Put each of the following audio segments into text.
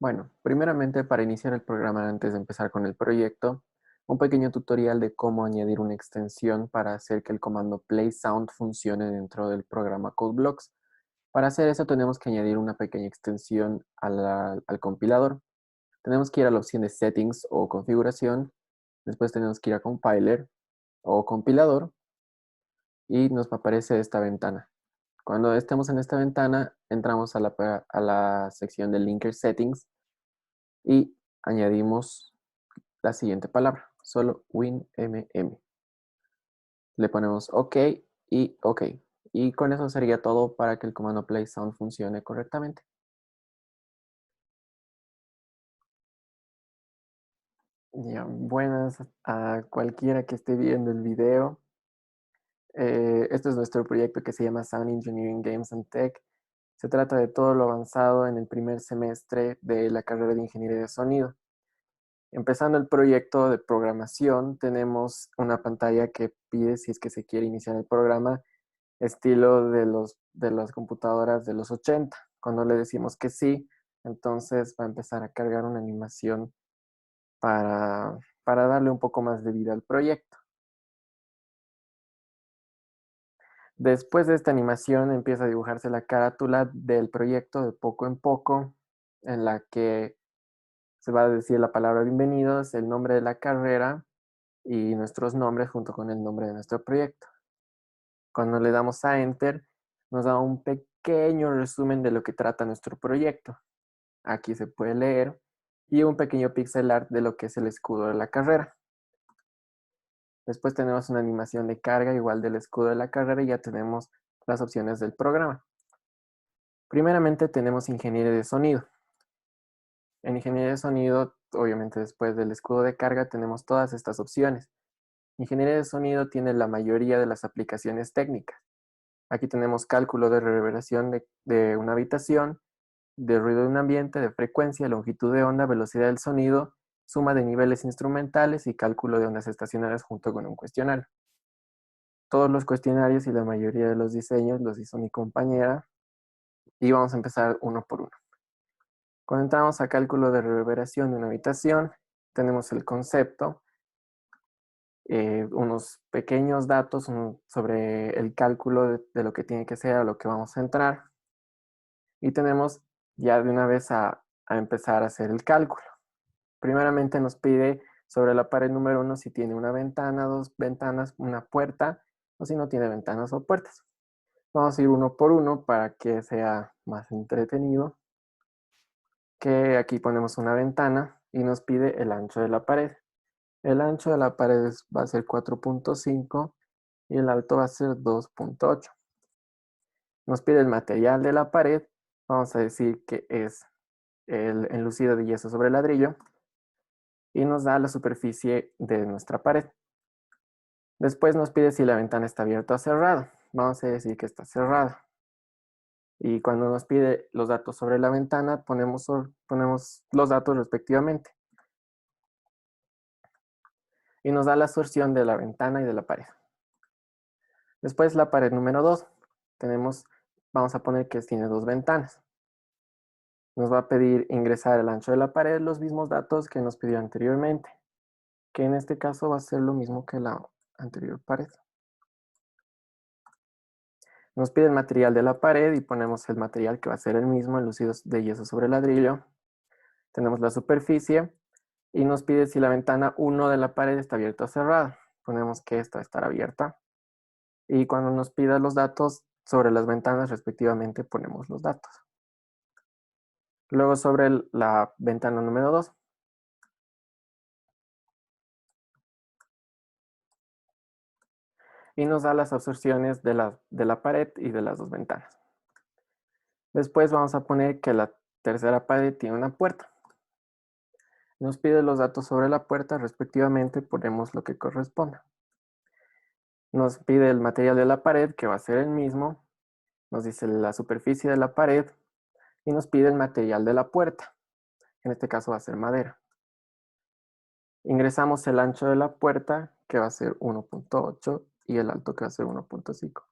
Bueno, primeramente para iniciar el programa antes de empezar con el proyecto, un pequeño tutorial de cómo añadir una extensión para hacer que el comando playSound funcione dentro del programa CodeBlocks. Para hacer eso tenemos que añadir una pequeña extensión al compilador. Tenemos que ir a la opción de Settings o Configuración, después tenemos que ir a Compiler o Compilador y nos aparece esta ventana. Cuando estemos en esta ventana, entramos a la sección de Linker Settings y añadimos la siguiente palabra, solo WinMM. Le ponemos OK y OK. Y con eso sería todo para que el comando playSound funcione correctamente. Ya, buenas a cualquiera que esté viendo el video. Este es nuestro proyecto que se llama Sound Engineering Games and Tech. Se trata de todo lo avanzado en el primer semestre de la carrera de Ingeniería de Sonido. Empezando el proyecto de programación, tenemos una pantalla que pide si es que se quiere iniciar el programa estilo de las computadoras de los 80. Cuando le decimos que sí, entonces va a empezar a cargar una animación para darle un poco más de vida al proyecto. Después de esta animación empieza a dibujarse la carátula del proyecto de poco en poco, en la que se va a decir la palabra bienvenidos, el nombre de la carrera y nuestros nombres junto con el nombre de nuestro proyecto. Cuando le damos a Enter, nos da un pequeño resumen de lo que trata nuestro proyecto. Aquí se puede leer y un pequeño pixel art de lo que es el escudo de la carrera. Después tenemos una animación de carga igual del escudo de la carrera y ya tenemos las opciones del programa. Primeramente tenemos ingeniería de sonido. En ingeniería de sonido, obviamente después del escudo de carga, tenemos todas estas opciones. Ingeniería de sonido tiene la mayoría de las aplicaciones técnicas. Aquí tenemos cálculo de reverberación de una habitación, de ruido de un ambiente, de frecuencia, longitud de onda, velocidad del sonido, suma de niveles instrumentales y cálculo de ondas estacionarias junto con un cuestionario. Todos los cuestionarios y la mayoría de los diseños los hizo mi compañera y vamos a empezar uno por uno. Cuando entramos a cálculo de reverberación de una habitación, tenemos el concepto, unos pequeños datos sobre el cálculo de lo que tiene que ser a lo que vamos a entrar y tenemos ya de una vez a empezar a hacer el cálculo. Primeramente nos pide sobre la pared número 1 si tiene una ventana, dos ventanas, una puerta o si no tiene ventanas o puertas. Vamos a ir uno por uno para que sea más entretenido. Que aquí ponemos una ventana y nos pide el ancho de la pared. El ancho de la pared va a ser 4.5 y el alto va a ser 2.8. Nos pide el material de la pared. Vamos a decir que es el enlucido de yeso sobre ladrillo. Y nos da la superficie de nuestra pared. Después nos pide si la ventana está abierta o cerrada. Vamos a decir que está cerrada. Y cuando nos pide los datos sobre la ventana, ponemos los datos respectivamente. Y nos da la asociación de la ventana y de la pared. Después la pared número 2. Vamos a poner que tiene dos ventanas. Nos va a pedir ingresar el ancho de la pared, los mismos datos que nos pidió anteriormente. Que en este caso va a ser lo mismo que la anterior pared. Nos pide el material de la pared y ponemos el material que va a ser el mismo, enlucido de yeso sobre ladrillo. Tenemos la superficie y nos pide si la ventana 1 de la pared está abierta o cerrada. Ponemos que esta estará abierta. Y cuando nos pida los datos sobre las ventanas respectivamente, ponemos los datos. Luego sobre la ventana número 2. Y nos da las absorciones de la pared y de las dos ventanas. Después vamos a poner que la tercera pared tiene una puerta. Nos pide los datos sobre la puerta, respectivamente ponemos lo que corresponda. Nos pide el material de la pared, que va a ser el mismo. Nos dice la superficie de la pared y nos pide el material de la puerta. En este caso va a ser madera. Ingresamos el ancho de la puerta, que va a ser 1.8 y el alto que va a ser 1.5.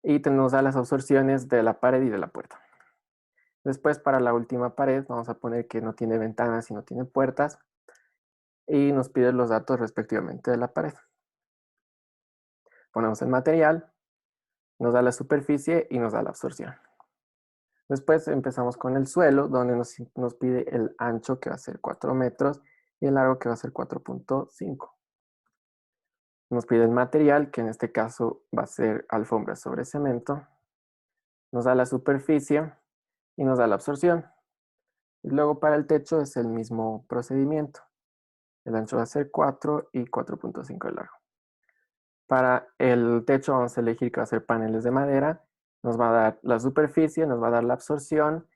Y nos da las absorciones de la pared y de la puerta. Después, para la última pared, vamos a poner que no tiene ventanas y no tiene puertas. Y nos pide los datos respectivamente de la pared. Ponemos el material, nos da la superficie y nos da la absorción. Después empezamos con el suelo, donde nos pide el ancho, que va a ser 4 metros, y el largo, que va a ser 4.5. Nos pide el material, que en este caso va a ser alfombra sobre cemento. Nos da la superficie y nos da la absorción. Y luego para el techo es el mismo procedimiento. El ancho va a ser 4 y 4.5 de largo. Para el techo vamos a elegir que va a ser paneles de madera. Nos va a dar la superficie, nos va a dar la absorción,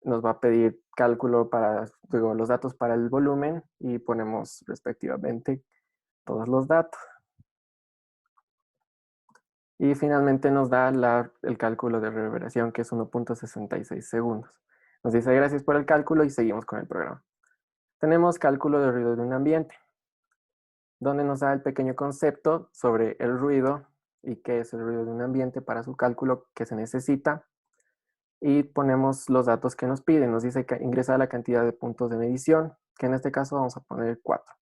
nos va a pedir cálculo para, digo, los datos para el volumen y ponemos respectivamente todos los datos. Y finalmente nos da el cálculo de reverberación, que es 1.66 segundos. Nos dice gracias por el cálculo y seguimos con el programa. Tenemos cálculo de ruido de un ambiente, donde nos da el pequeño concepto sobre el ruido y qué es el ruido de un ambiente para su cálculo que se necesita. Y ponemos los datos que nos piden. Nos dice que ingresa la cantidad de puntos de medición, que en este caso vamos a poner 4.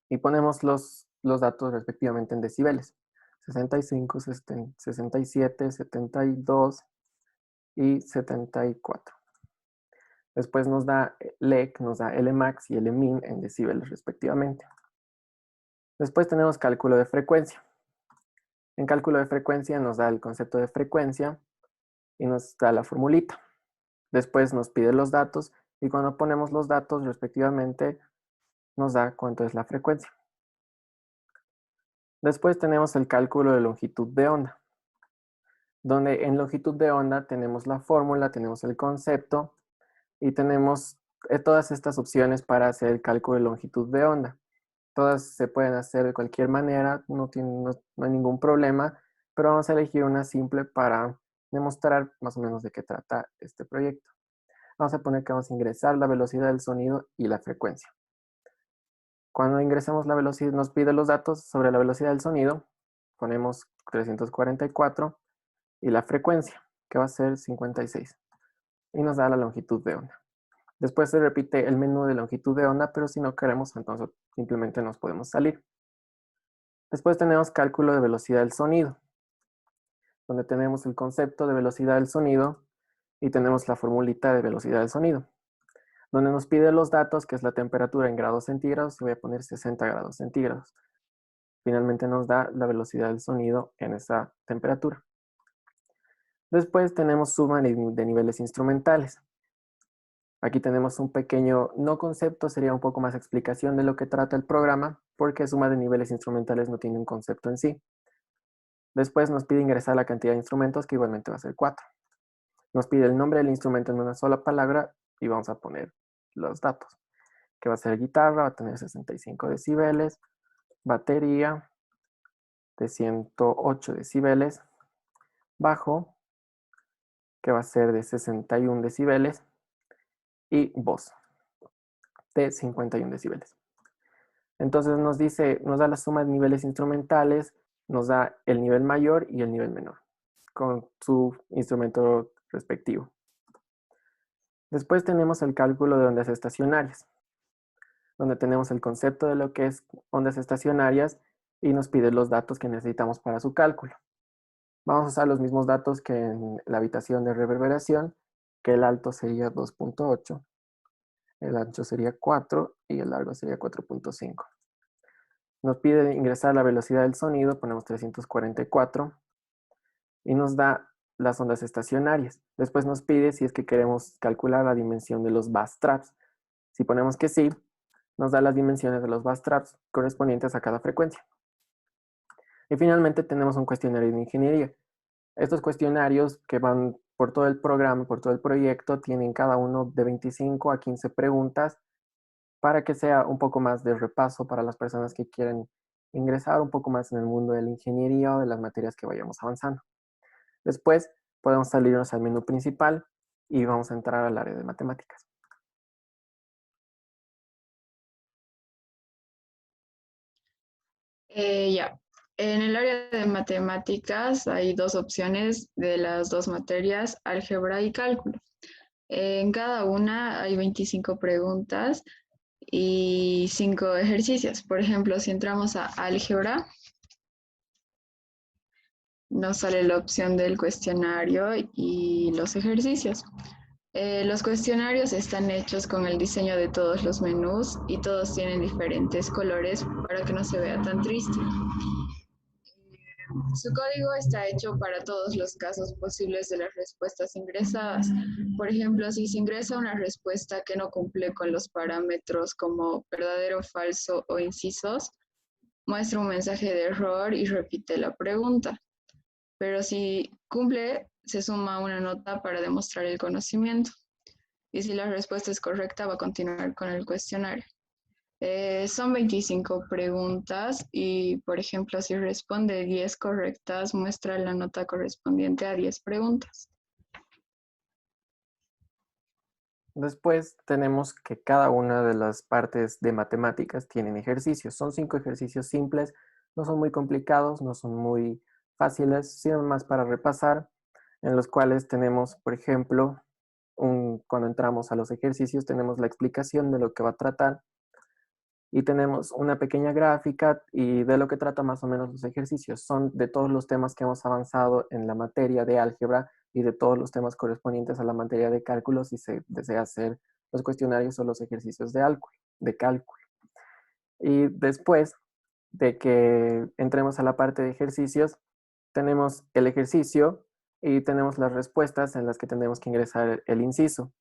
Y ponemos los datos respectivamente en decibeles. 65, 67, 72 y 74. Después nos da LEC, nos da LMAX y LMIN en decibeles respectivamente. Después tenemos cálculo de frecuencia. En cálculo de frecuencia nos da el concepto de frecuencia y nos da la formulita. Después nos pide los datos y cuando ponemos los datos respectivamente nos da cuánto es la frecuencia. Después tenemos el cálculo de longitud de onda, donde en longitud de onda tenemos la fórmula, tenemos el concepto y tenemos todas estas opciones para hacer el cálculo de longitud de onda. Todas se pueden hacer de cualquier manera, no hay ningún problema, pero vamos a elegir una simple para demostrar más o menos de qué trata este proyecto. Vamos a poner que vamos a ingresar la velocidad del sonido y la frecuencia. Cuando ingresamos la velocidad, nos pide los datos sobre la velocidad del sonido, ponemos 344 y la frecuencia, que va a ser 56, y nos da la longitud de onda. Después se repite el menú de longitud de onda, pero si no queremos, entonces simplemente nos podemos salir. Después tenemos cálculo de velocidad del sonido, donde tenemos el concepto de velocidad del sonido y tenemos la formulita de velocidad del sonido, donde nos pide los datos, que es la temperatura en grados centígrados, y voy a poner 60 grados centígrados. Finalmente nos da la velocidad del sonido en esa temperatura. Después tenemos suma de niveles instrumentales. Aquí tenemos un pequeño, no concepto, sería un poco más explicación de lo que trata el programa, porque suma de niveles instrumentales no tiene un concepto en sí. Después nos pide ingresar la cantidad de instrumentos, que igualmente va a ser 4. Nos pide el nombre del instrumento en una sola palabra y vamos a poner los datos, que va a ser guitarra, va a tener 65 decibeles, batería de 108 decibeles, bajo, que va a ser de 61 decibeles, y voz, de 51 decibeles. Entonces nos dice, nos da la suma de niveles instrumentales, nos da el nivel mayor y el nivel menor, con su instrumento respectivo. Después tenemos el cálculo de ondas estacionarias, donde tenemos el concepto de lo que es ondas estacionarias y nos pide los datos que necesitamos para su cálculo. Vamos a usar los mismos datos que en la habitación de reverberación, que el alto sería 2.8, el ancho sería 4 y el largo sería 4.5. Nos pide ingresar la velocidad del sonido, ponemos 344 y nos da las ondas estacionarias. Después nos pide si es que queremos calcular la dimensión de los bass traps. Si ponemos que sí, nos da las dimensiones de los bass traps correspondientes a cada frecuencia. Y finalmente tenemos un cuestionario de ingeniería. Estos cuestionarios que van por todo el programa, por todo el proyecto, tienen cada uno de 25 a 15 preguntas para que sea un poco más de repaso para las personas que quieren ingresar un poco más en el mundo de la ingeniería o de las materias que vayamos avanzando. Después podemos salirnos al menú principal y vamos a entrar al área de matemáticas. Ya. En el área de matemáticas hay dos opciones de las dos materias, álgebra y cálculo. En cada una hay 25 preguntas y 5 ejercicios. Por ejemplo, si entramos a álgebra, nos sale la opción del cuestionario y los ejercicios. Los cuestionarios están hechos con el diseño de todos los menús y todos tienen diferentes colores para que no se vea tan triste. Su código está hecho para todos los casos posibles de las respuestas ingresadas. Por ejemplo, si se ingresa una respuesta que no cumple con los parámetros como verdadero, falso o incisos, muestra un mensaje de error y repite la pregunta. Pero si cumple, se suma una nota para demostrar el conocimiento. Y si la respuesta es correcta, va a continuar con el cuestionario. Son 25 preguntas y, por ejemplo, si responde 10 correctas, muestra la nota correspondiente a 10 preguntas. Después tenemos que cada una de las partes de matemáticas tienen ejercicios. Son 5 ejercicios simples, no son muy complicados, no son muy fáciles, sirven más para repasar, en los cuales tenemos, por ejemplo, cuando entramos a los ejercicios, tenemos la explicación de lo que va a tratar y tenemos una pequeña gráfica y de lo que trata más o menos los ejercicios. Son de todos los temas que hemos avanzado en la materia de álgebra y de todos los temas correspondientes a la materia de cálculo si se desea hacer los cuestionarios o los ejercicios de cálculo. Y después de que entremos a la parte de ejercicios, tenemos el ejercicio y tenemos las respuestas en las que tenemos que ingresar el inciso.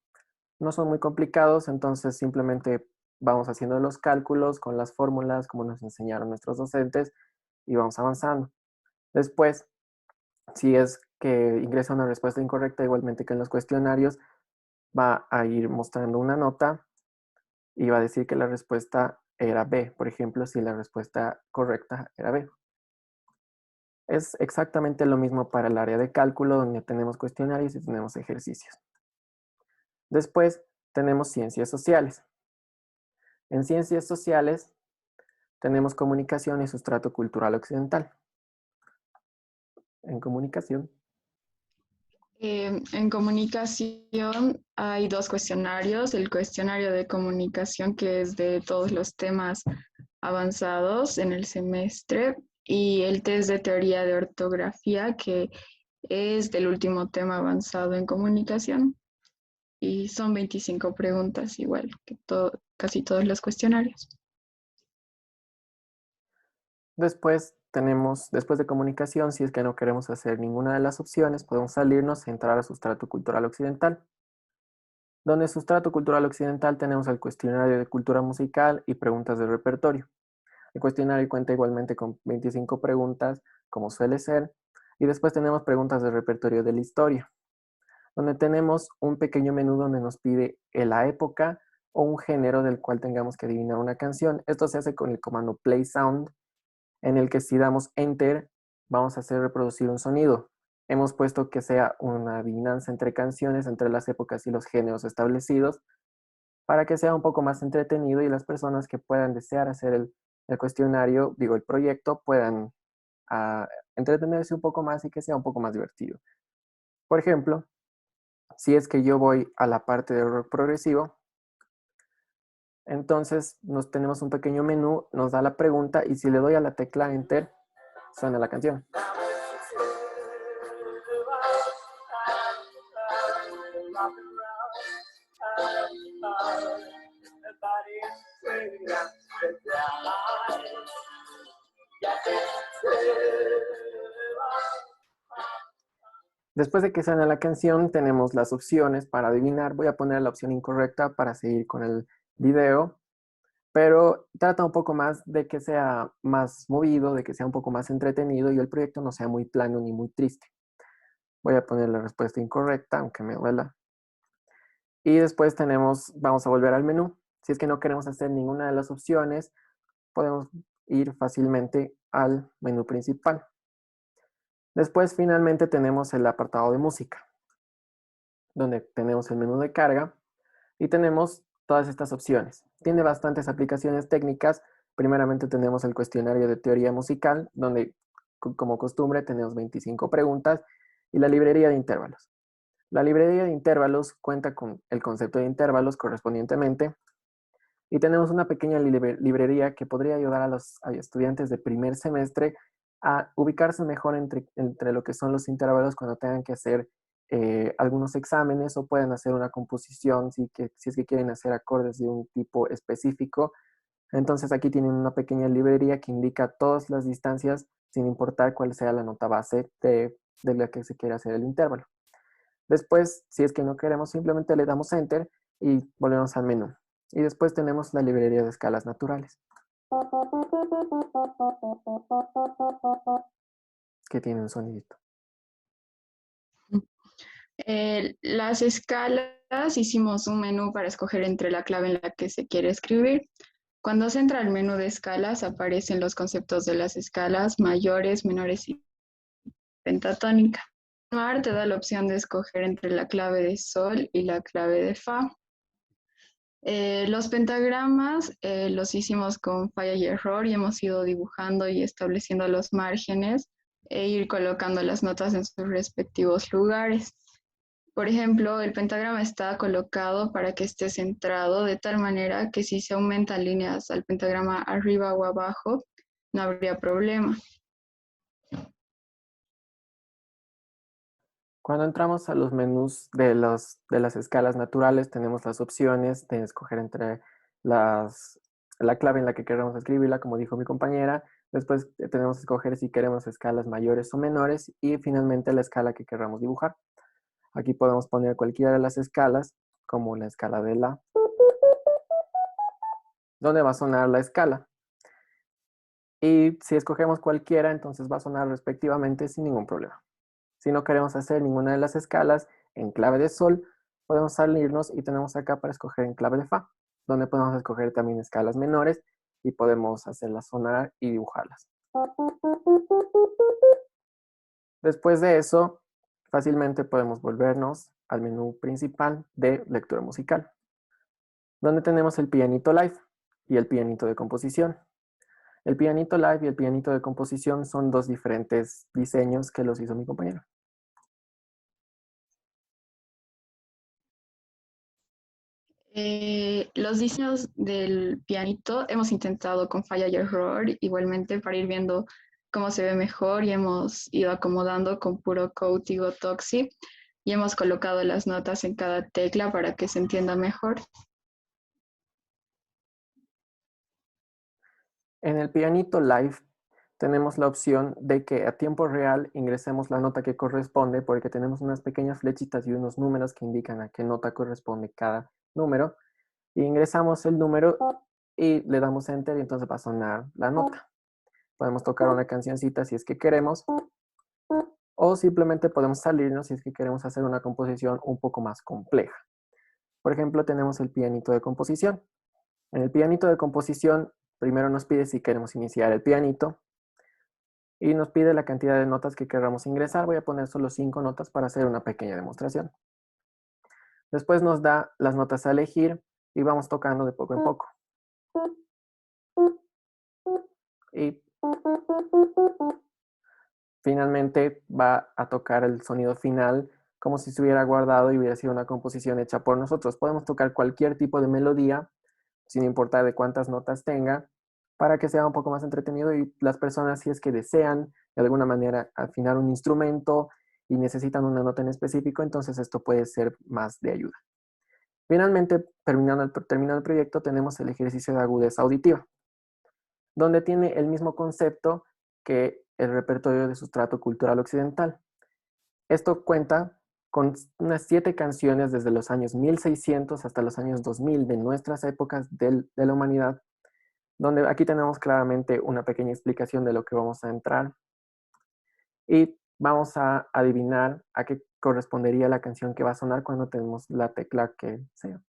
No son muy complicados, entonces simplemente vamos haciendo los cálculos con las fórmulas como nos enseñaron nuestros docentes y vamos avanzando. Después, si es que ingresa una respuesta incorrecta, igualmente que en los cuestionarios, va a ir mostrando una nota y va a decir que la respuesta era B, por ejemplo, si la respuesta correcta era B. Es exactamente lo mismo para el área de cálculo, donde tenemos cuestionarios y tenemos ejercicios. Después tenemos ciencias sociales. En ciencias sociales tenemos comunicación y sustrato cultural occidental. En comunicación En comunicación hay dos cuestionarios. El cuestionario de comunicación, que es de todos los temas avanzados en el semestre, y el test de teoría de ortografía, que es del último tema avanzado en comunicación. Y son 25 preguntas, igual que casi todos los cuestionarios. después tenemos, después de comunicación, si es que no queremos hacer ninguna de las opciones, podemos salirnos y entrar a sustrato cultural occidental. Donde en sustrato cultural occidental tenemos el cuestionario de cultura musical y preguntas de repertorio. El cuestionario cuenta igualmente con 25 preguntas, como suele ser, y después tenemos preguntas de repertorio de la historia, donde tenemos un pequeño menú donde nos pide la época o un género del cual tengamos que adivinar una canción. Esto se hace con el comando play sound, en el que si damos enter, vamos a hacer reproducir un sonido. Hemos puesto que sea una adivinanza entre canciones, entre las épocas y los géneros establecidos, para que sea un poco más entretenido y las personas que puedan desear hacer el cuestionario, digo, el proyecto, puedan entretenerse un poco más y que sea un poco más divertido. Por ejemplo, si es que yo voy a la parte de rock progresivo, entonces nos tenemos un pequeño menú, nos da la pregunta y si le doy a la tecla enter, suena la canción. Después de que suena la canción, tenemos las opciones para adivinar. Voy a poner la opción incorrecta para seguir con el video, pero trata un poco más de que sea más movido, de que sea un poco más entretenido y el proyecto no sea muy plano ni muy triste. Voy a poner la respuesta incorrecta, aunque me duela. Y después vamos a volver al menú. Si es que no queremos hacer ninguna de las opciones, podemos ir fácilmente al menú principal. Después finalmente tenemos el apartado de música, donde tenemos el menú de carga y tenemos todas estas opciones. Tiene bastantes aplicaciones técnicas. Primeramente tenemos el cuestionario de teoría musical, donde como costumbre tenemos 25 preguntas y la librería de intervalos. La librería de intervalos cuenta con el concepto de intervalos correspondientemente y tenemos una pequeña librería que podría ayudar a los estudiantes de primer semestre a ubicarse mejor entre lo que son los intervalos cuando tengan que hacer algunos exámenes o pueden hacer una composición si es que quieren hacer acordes de un tipo específico. Entonces aquí tienen una pequeña librería que indica todas las distancias sin importar cuál sea la nota base de la que se quiere hacer el intervalo. Después, si es que no queremos, simplemente le damos Enter y volvemos al menú. Y después tenemos la librería de escalas naturales, que tiene un sonidito. Las escalas, hicimos un menú para escoger entre la clave en la que se quiere escribir. Cuando se entra al menú de escalas, aparecen los conceptos de las escalas mayores, menores y pentatónica. Continuar te da la opción de escoger entre la clave de sol y la clave de fa. Los pentagramas los hicimos con falla y error y hemos ido dibujando y estableciendo los márgenes e ir colocando las notas en sus respectivos lugares. Por ejemplo, el pentagrama está colocado para que esté centrado de tal manera que si se aumentan líneas al pentagrama arriba o abajo, no habría problema. Cuando entramos a los menús de las escalas naturales, tenemos las opciones de escoger entre la clave en la que queremos escribirla, como dijo mi compañera. Después tenemos que escoger si queremos escalas mayores o menores y finalmente la escala que queramos dibujar. Aquí podemos poner cualquiera de las escalas, como la escala de la, donde va a sonar la escala. Y si escogemos cualquiera, entonces va a sonar respectivamente sin ningún problema. Si no queremos hacer ninguna de las escalas en clave de sol, podemos salirnos y tenemos acá para escoger en clave de fa, donde podemos escoger también escalas menores y podemos hacerlas sonar y dibujarlas. Después de eso, fácilmente podemos volvernos al menú principal de lectura musical, donde tenemos el pianito live y el pianito de composición. El pianito live y el pianito de composición son dos diferentes diseños que los hizo mi compañero. Los diseños del pianito hemos intentado con falla y error, igualmente para ir viendo cómo se ve mejor y hemos ido acomodando con puro Coat y Gotoxi y hemos colocado las notas en cada tecla para que se entienda mejor. En el pianito live tenemos la opción de que a tiempo real ingresemos la nota que corresponde porque tenemos unas pequeñas flechitas y unos números que indican a qué nota corresponde cada número. Y ingresamos el número y le damos enter y entonces va a sonar la nota. Podemos tocar una cancioncita si es que queremos o simplemente podemos salirnos si es que queremos hacer una composición un poco más compleja. Por ejemplo, tenemos el pianito de composición. En el pianito de composición, primero nos pide si queremos iniciar el pianito y nos pide la cantidad de notas que queramos ingresar. Voy a poner solo 5 notas para hacer una pequeña demostración. Después nos da las notas a elegir y vamos tocando de poco en poco. Y finalmente va a tocar el sonido final como si se hubiera guardado y hubiera sido una composición hecha por nosotros. Podemos tocar cualquier tipo de melodía, sin importar de cuántas notas tenga, para que sea un poco más entretenido y las personas, si es que desean de alguna manera afinar un instrumento y necesitan una nota en específico, entonces esto puede ser más de ayuda. Finalmente, terminando el proyecto, tenemos el ejercicio de agudeza auditiva, donde tiene el mismo concepto que el repertorio de sustrato cultural occidental. Esto cuenta con unas 7 canciones desde los años 1600 hasta los años 2000 de nuestras épocas de la humanidad, donde aquí tenemos claramente una pequeña explicación de lo que vamos a entrar y vamos a adivinar a qué correspondería la canción que va a sonar cuando tenemos la tecla que sea.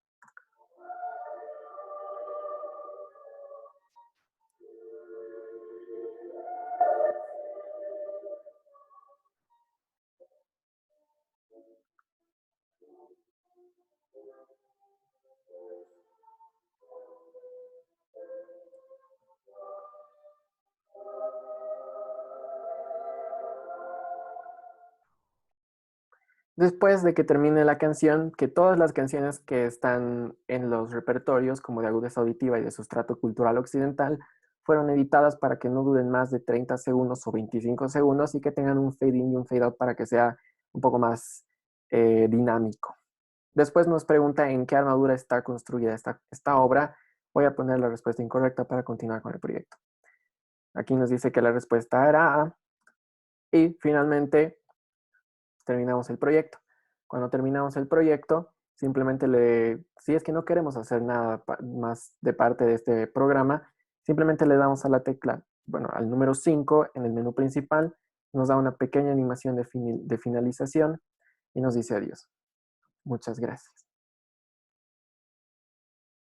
Después de que termine la canción, que todas las canciones que están en los repertorios, como de agudeza auditiva y de sustrato cultural occidental, fueron editadas para que no duren más de 30 segundos o 25 segundos y que tengan un fade in y un fade out para que sea un poco más dinámico. Después nos pregunta en qué armadura está construida esta obra. Voy a poner la respuesta incorrecta para continuar con el proyecto. Aquí nos dice que la respuesta era A. Y finalmente terminamos el proyecto. Cuando terminamos el proyecto, simplemente si es que no queremos hacer nada más de parte de este programa, simplemente le damos a la tecla, bueno, al número 5 en el menú principal, nos da una pequeña animación de finalización y nos dice adiós. Muchas gracias.